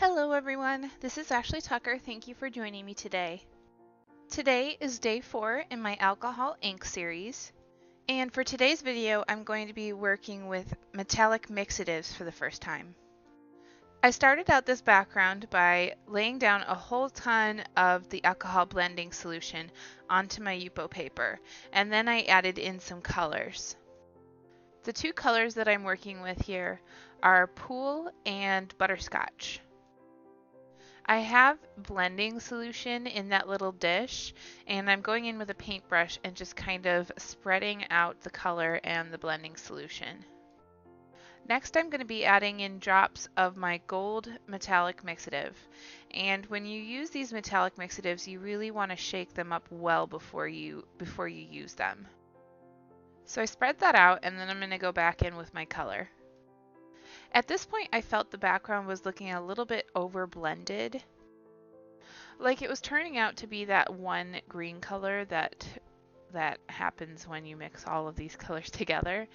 Hello everyone, this is Ashley Tucker. Thank you for joining me today. Today is day 4 in my alcohol ink series, and for today's video I'm going to be working with metallic mixatives for the first time. I started out this background by laying down a whole ton of the alcohol blending solution onto my Yupo paper, and then I added in some colors. The two colors that I'm working with here are Pool and Butterscotch. I have blending solution in that little dish, and I'm going in with a paintbrush and just kind of spreading out the color and the blending solution. Next, I'm going to be adding in drops of my gold metallic mixative. And when you use these metallic mixatives, you really want to shake them up well before you use them. So I spread that out, and then I'm going to go back in with my color. At this point, I felt the background was looking a little bit over blended. Like it was turning out to be that one green color that happens when you mix all of these colors together.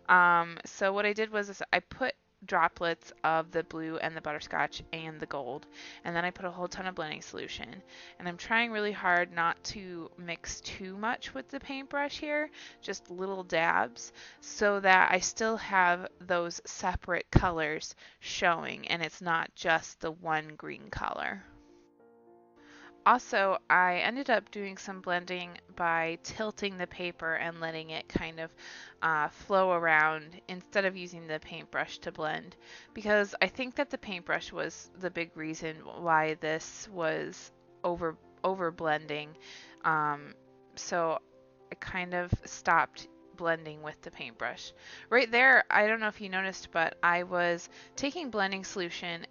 So what I did was I put droplets of the blue and the butterscotch and the gold, and then I put a whole ton of blending solution. And I'm trying really hard not to mix too much with the paintbrush here, just little dabs, so that I still have those separate colors showing and it's not just the one green color. Also, I ended up doing some blending by tilting the paper and letting it kind of flow around instead of using the paintbrush to blend, because I think that the paintbrush was the big reason why this was over blending. So I kind of stopped blending with the paintbrush. Right there, I don't know if you noticed, but I was taking blending solution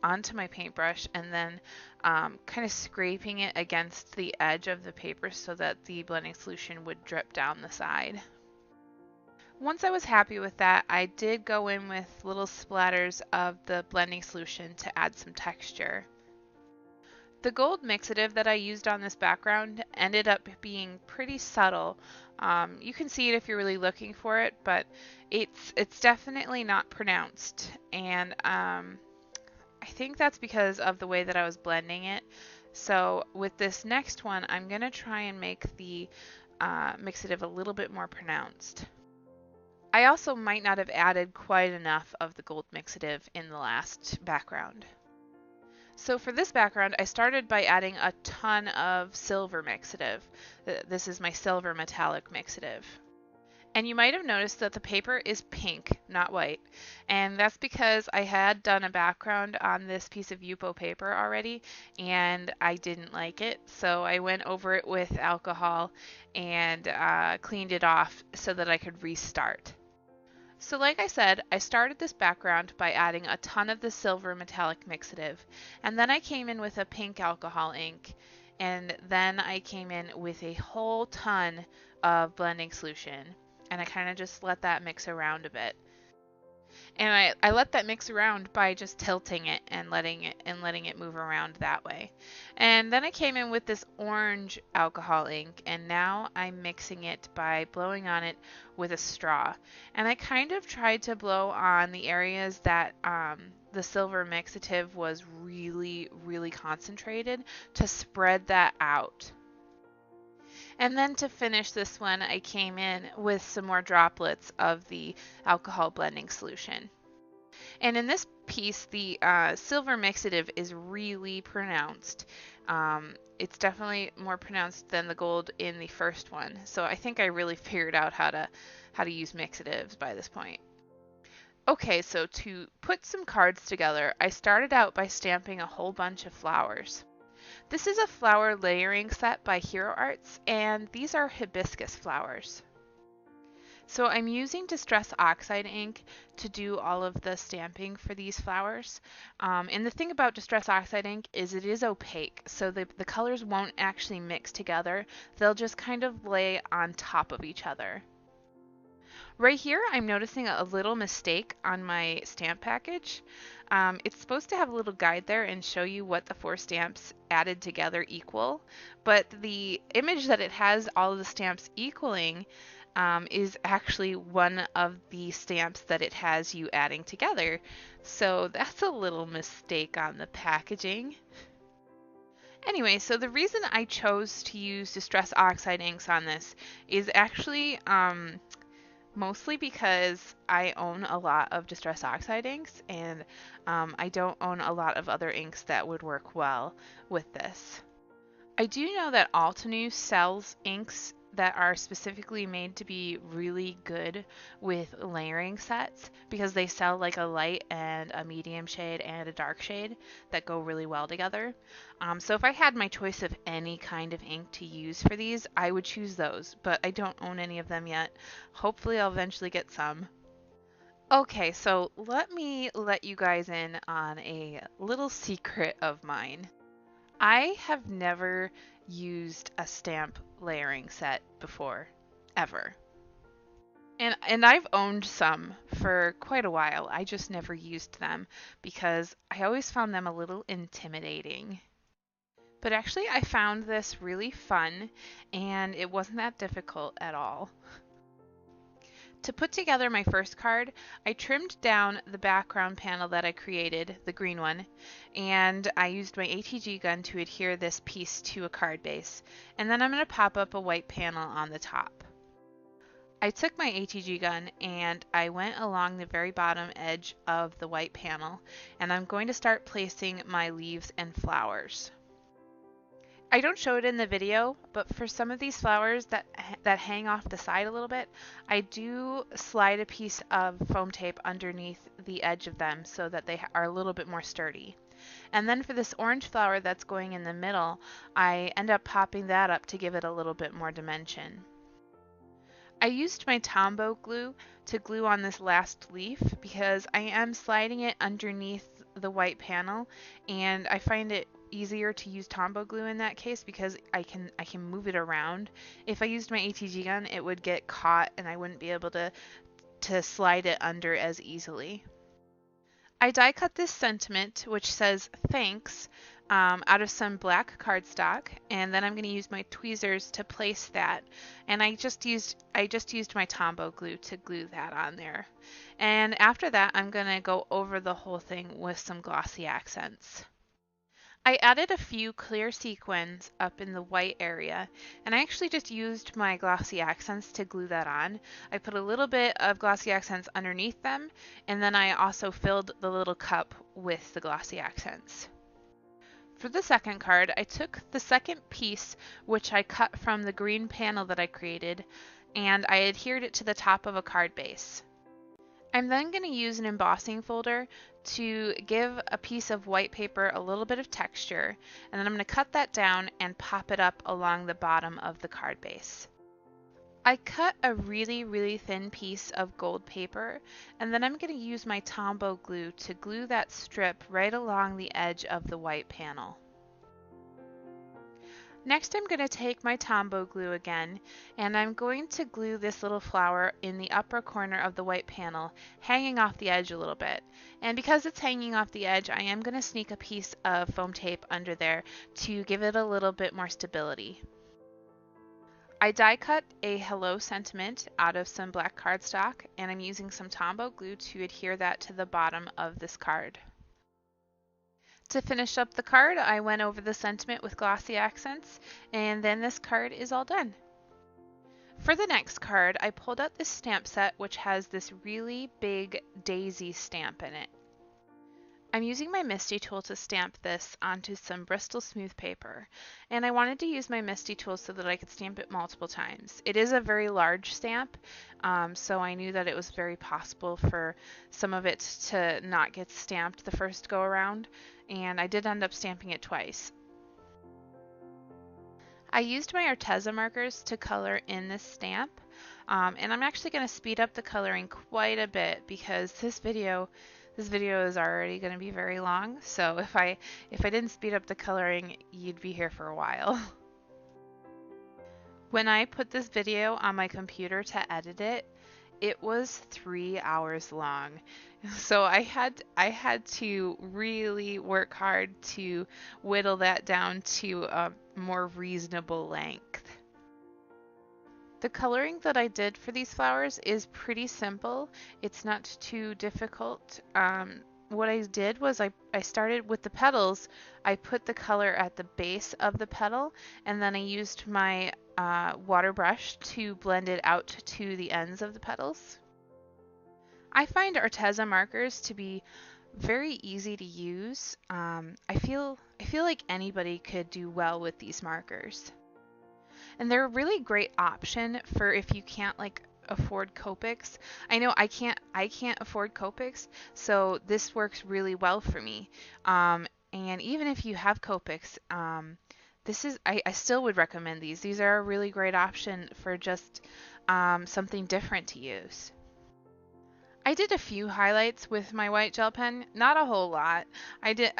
onto my paintbrush and then kind of scraping it against the edge of the paper so that the blending solution would drip down the side. Once I was happy with that, I did go in with little splatters of the blending solution to add some texture. The gold mixative that I used on this background ended up being pretty subtle. You can see it if you're really looking for it, but it's definitely not pronounced, and I think that's because of the way that I was blending it. So with this next one, I'm going to try and make the mixative a little bit more pronounced. I also might not have added quite enough of the gold mixative in the last background. So for this background, I started by adding a ton of silver mixative. This is my silver metallic mixative. And you might have noticed that the paper is pink, not white. And that's because I had done a background on this piece of Yupo paper already, and I didn't like it. So I went over it with alcohol and cleaned it off so that I could restart. So like I said, I started this background by adding a ton of the silver metallic mixative. And then I came in with a pink alcohol ink. And then I came in with a whole ton of blending solution. And I kind of just let that mix around a bit. And I let that mix around by just tilting it and letting it move around that way. And then I came in with this orange alcohol ink, and now I'm mixing it by blowing on it with a straw. And I kind of tried to blow on the areas that the silver mixative was really, really concentrated to spread that out. And then to finish this one, I came in with some more droplets of the alcohol blending solution. And in this piece, the silver mixative is really pronounced. It's definitely more pronounced than the gold in the first one. So I think I really figured out how to use mixatives by this point. Okay, so to put some cards together, I started out by stamping a whole bunch of flowers. This is a flower layering set by Hero Arts, and these are hibiscus flowers. So I'm using Distress Oxide ink to do all of the stamping for these flowers. And the thing about Distress Oxide ink is it is opaque, so the colors won't actually mix together. They'll just kind of lay on top of each other. Right here, I'm noticing a little mistake on my stamp package. It's supposed to have a little guide there and show you what the 4 stamps added together equal, but the image that it has all of the stamps equaling is actually one of the stamps that it has you adding together. So that's a little mistake on the packaging. Anyway, so the reason I chose to use Distress Oxide inks on this is actually mostly because I own a lot of Distress Oxide inks, and I don't own a lot of other inks that would work well with this. I do know that Altenew sells inks that are specifically made to be really good with layering sets because they sell like a light and a medium shade and a dark shade that go really well together. So if I had my choice of any kind of ink to use for these, I would choose those, but I don't own any of them yet. Hopefully I'll eventually get some. Okay, so let me let you guys in on a little secret of mine. I have never used a stamp layering set before, ever. And I've owned some for quite a while. I just never used them because I always found them a little intimidating. But actually I found this really fun and it wasn't that difficult at all. To put together my first card, I trimmed down the background panel that I created, the green one, and I used my ATG gun to adhere this piece to a card base. And then I'm going to pop up a white panel on the top. I took my ATG gun and I went along the very bottom edge of the white panel, and I'm going to start placing my leaves and flowers. I don't show it in the video, but for some of these flowers that hang off the side a little bit, I do slide a piece of foam tape underneath the edge of them so that they are a little bit more sturdy. And then for this orange flower that's going in the middle, I end up popping that up to give it a little bit more dimension. I used my Tombow glue to glue on this last leaf because I am sliding it underneath the white panel, and I find it easier to use Tombow glue in that case because I can move it around. If I used my ATG gun, it would get caught and I wouldn't be able to slide it under as easily. I die cut this sentiment, which says thanks, out of some black cardstock, and then I'm going to use my tweezers to place that. And I just used my Tombow glue to glue that on there. And after that, I'm going to go over the whole thing with some glossy accents. I added a few clear sequins up in the white area, and I actually just used my glossy accents to glue that on. I put a little bit of glossy accents underneath them, and then I also filled the little cup with the glossy accents. For the second card, I took the second piece, which I cut from the green panel that I created, and I adhered it to the top of a card base. I'm then going to use an embossing folder to give a piece of white paper a little bit of texture, and then I'm going to cut that down and pop it up along the bottom of the card base. I cut a really thin piece of gold paper, and then I'm going to use my Tombow glue to glue that strip right along the edge of the white panel. Next, I'm going to take my Tombow glue again, and I'm going to glue this little flower in the upper corner of the white panel, hanging off the edge a little bit. And because it's hanging off the edge, I am going to sneak a piece of foam tape under there to give it a little bit more stability. I die cut a hello sentiment out of some black cardstock, and I'm using some Tombow glue to adhere that to the bottom of this card. To finish up the card, I went over the sentiment with glossy accents, and then this card is all done. For the next card, I pulled out this stamp set which has this really big daisy stamp in it. I'm using my Misty tool to stamp this onto some Bristol smooth paper, and I wanted to use my Misty tool so that I could stamp it multiple times. It is a very large stamp, so I knew that it was very possible for some of it to not get stamped the first go around, and I did end up stamping it twice. I used my Arteza markers to color in this stamp, and I'm actually going to speed up the coloring quite a bit because this video is already going to be very long, so if I didn't speed up the coloring, you'd be here for a while. When I put this video on my computer to edit it, it was 3 hours long. So I had to really work hard to whittle that down to a more reasonable length. The coloring that I did for these flowers is pretty simple. It's not too difficult. What I did was I started with the petals. I put the color at the base of the petal, and then I used my water brush to blend it out to the ends of the petals. I find Arteza markers to be very easy to use. I feel like anybody could do well with these markers. And they're a really great option for if you can't like afford Copics. I know I can't afford Copics, so this works really well for me. And even if you have Copics, I still would recommend these. These are a really great option for just something different to use. I did a few highlights with my white gel pen, not a whole lot. I did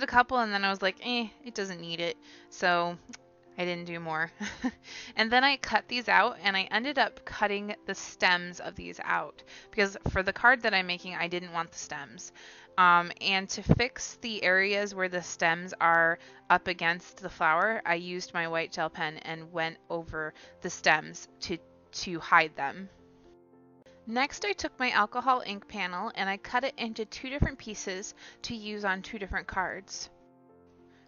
a couple and then I was like, it doesn't need it. So I didn't do more. And then I cut these out and I ended up cutting the stems of these out because for the card that I'm making, I didn't want the stems. And to fix the areas where the stems are up against the flower, I used my white gel pen and went over the stems to hide them. Next, I took my alcohol ink panel and I cut it into two different pieces to use on two different cards.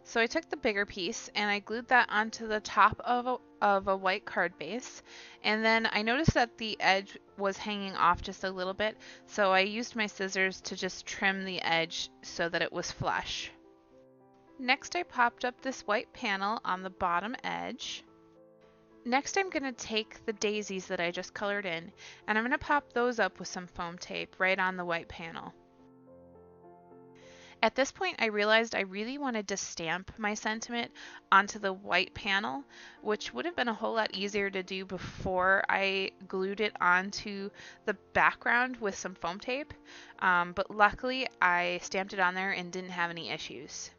So I took the bigger piece and I glued that onto the top of a white card base, and then I noticed that the edge was hanging off just a little bit, so I used my scissors to just trim the edge so that it was flush. Next, I popped up this white panel on the bottom edge. Next, I'm going to take the daisies that I just colored in, and I'm going to pop those up with some foam tape right on the white panel. At this point, I realized I really wanted to stamp my sentiment onto the white panel, which would have been a whole lot easier to do before I glued it onto the background with some foam tape. But luckily, I stamped it on there and didn't have any issues.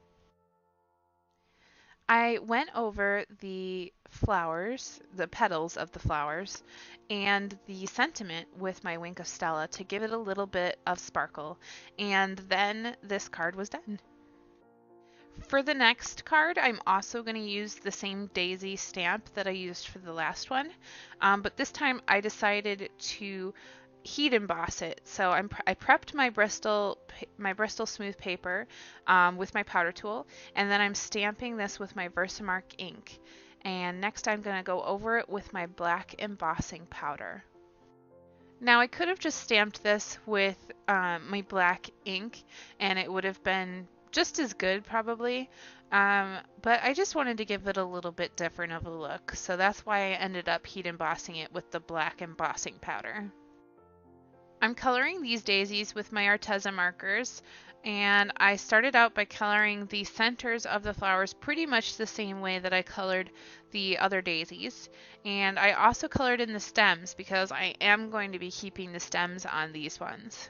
I went over the flowers, the petals of the flowers, and the sentiment with my Wink of Stella to give it a little bit of sparkle, and then this card was done. For the next card, I'm also going to use the same daisy stamp that I used for the last one, but this time I decided to heat emboss it. So I prepped my Bristol smooth paper with my powder tool, and then I'm stamping this with my Versamark ink. And next I'm going to go over it with my black embossing powder. Now I could have just stamped this with my black ink and it would have been just as good probably, but I just wanted to give it a little bit different of a look, so that's why I ended up heat embossing it with the black embossing powder. I'm coloring these daisies with my Arteza markers, and I started out by coloring the centers of the flowers pretty much the same way that I colored the other daisies. And I also colored in the stems because I am going to be keeping the stems on these ones.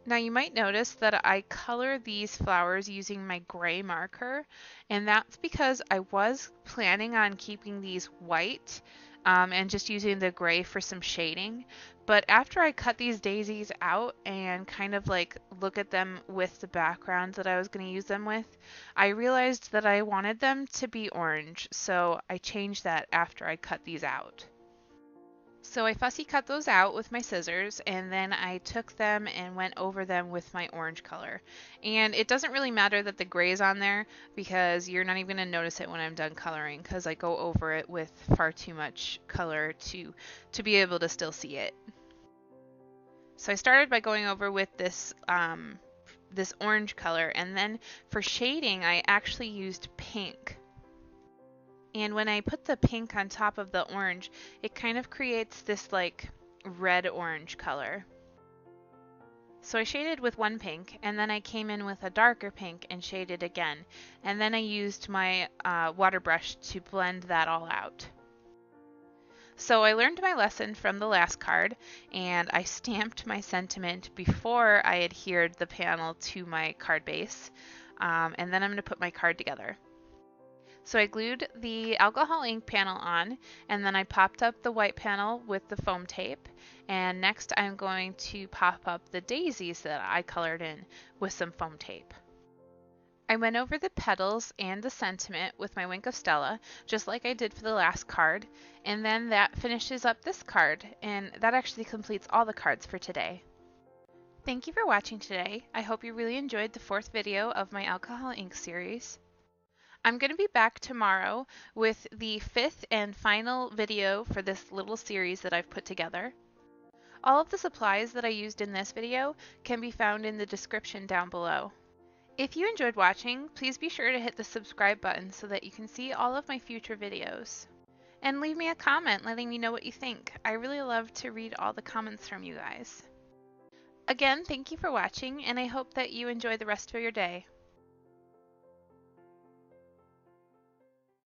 Now you might notice that I color these flowers using my gray marker, and that's because I was planning on keeping these white and just using the gray for some shading. But after I cut these daisies out and kind of like look at them with the background that I was going to use them with, I realized that I wanted them to be orange, so I changed that after I cut these out. So I fussy cut those out with my scissors, and then I took them and went over them with my orange color. And it doesn't really matter that the gray is on there because you're not even going to notice it when I'm done coloring because I go over it with far too much color to be able to still see it. So I started by going over with this orange color, and then for shading I actually used pink. And when I put the pink on top of the orange, it kind of creates this like red-orange color. So I shaded with one pink, and then I came in with a darker pink and shaded again. And then I used my water brush to blend that all out. So I learned my lesson from the last card, and I stamped my sentiment before I adhered the panel to my card base. And then I'm going to put my card together. So I glued the alcohol ink panel on, and then I popped up the white panel with the foam tape, and next I'm going to pop up the daisies that I colored in with some foam tape. I I went over the petals and the sentiment with my Wink of Stella, just like I did for the last card, and then that finishes up this card, and that actually completes all the cards for today. Thank you for watching today. I hope you really enjoyed the fourth video of my alcohol ink series. I'm going to be back tomorrow with the fifth and final video for this little series that I've put together. All of the supplies that I used in this video can be found in the description down below. If you enjoyed watching, please be sure to hit the subscribe button so that you can see all of my future videos. And leave me a comment letting me know what you think. I really love to read all the comments from you guys. Again, thank you for watching, and I hope that you enjoy the rest of your day.